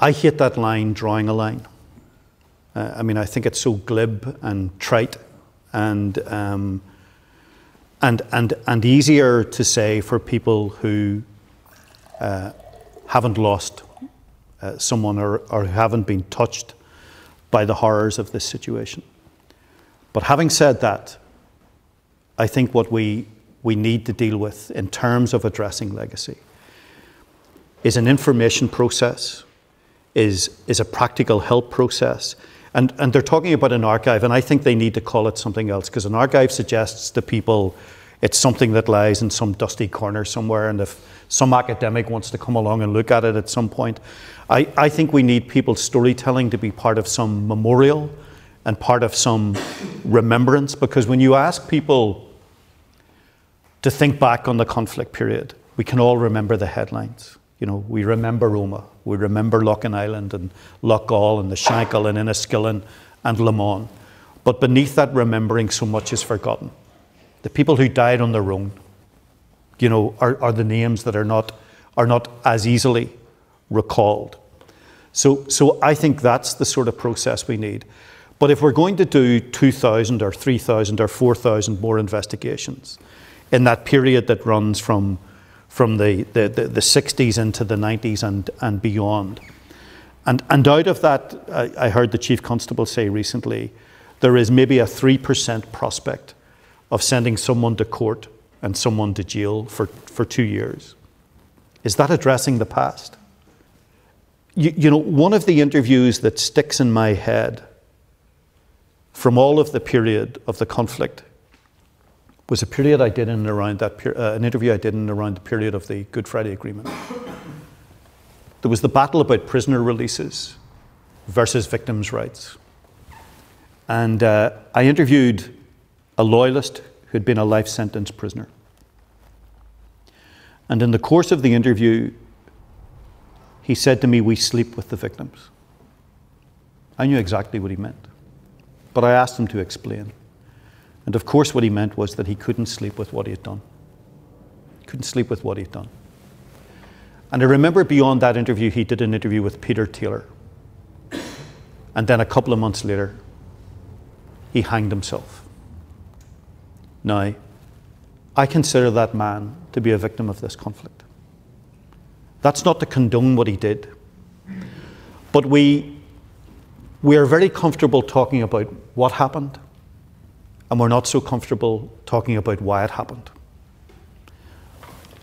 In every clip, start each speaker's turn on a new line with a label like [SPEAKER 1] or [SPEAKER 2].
[SPEAKER 1] I hate that line, drawing a line. I mean, I think it's so glib and trite and easier to say for people who haven't lost someone or haven't been touched by the horrors of this situation. But having said that, I think what we need to deal with in terms of addressing legacy is an information process, is a practical help process. And they're talking about an archive, and I think they need to call it something else, because an archive suggests to people it's something that lies in some dusty corner somewhere, and if some academic wants to come along and look at it at some point. I think we need people's storytelling to be part of some memorial and part of some remembrance, because when you ask people to think back on the conflict period, we can all remember the headlines. You know, we remember Roma, we remember Loughin Island and Loughgall and the Shankill and Enniskillen and Le Mans. But beneath that remembering, so much is forgotten. The people who died on their own, you know, are the names that are not as easily recalled. So I think that's the sort of process we need. But if we're going to do 2,000 or 3,000 or 4,000 more investigations in that period that runs from the 60s into the 90s and beyond, and out of that, I heard the Chief Constable say recently, there is maybe a 3% prospect of sending someone to court and someone to jail for 2 years. Is that addressing the past? You know, one of the interviews that sticks in my head from all of the period of the conflict was a period I did in and around that an interview I did in and around the period of the Good Friday Agreement. There was the battle about prisoner releases versus victims' rights. And I interviewed a loyalist who'd been a life sentence prisoner. And in the course of the interview, he said to me, "We sleep with the victims." I knew exactly what he meant, but I asked him to explain. And of course what he meant was that he couldn't sleep with what he had done. Couldn't sleep with what he'd done. And I remember beyond that interview, he did an interview with Peter Taylor. And then a couple of months later, he hanged himself. Now, I consider that man to be a victim of this conflict. That's not to condone what he did, but we are very comfortable talking about what happened, and we're not so comfortable talking about why it happened.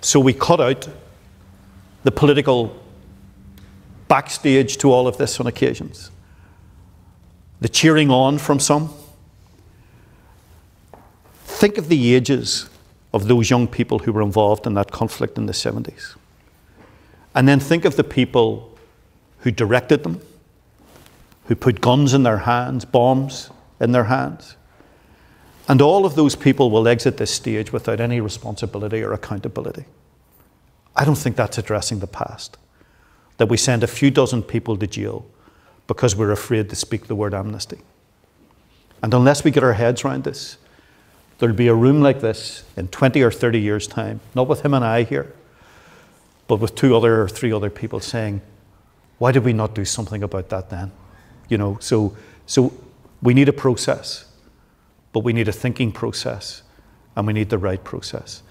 [SPEAKER 1] So we cut out the political backstage to all of this on occasions, the cheering on from some. Think of the ages of those young people who were involved in that conflict in the 70s. And then think of the people who directed them, who put guns in their hands, bombs in their hands. And all of those people will exit this stage without any responsibility or accountability. I don't think that's addressing the past, that we send a few dozen people to jail because we're afraid to speak the word amnesty. And unless we get our heads around this, there'll be a room like this in 20 or 30 years' time, not with him and I here, but with 2 or 3 other people saying, why did we not do something about that then? You know, so we need a process, but we need a thinking process, and we need the right process.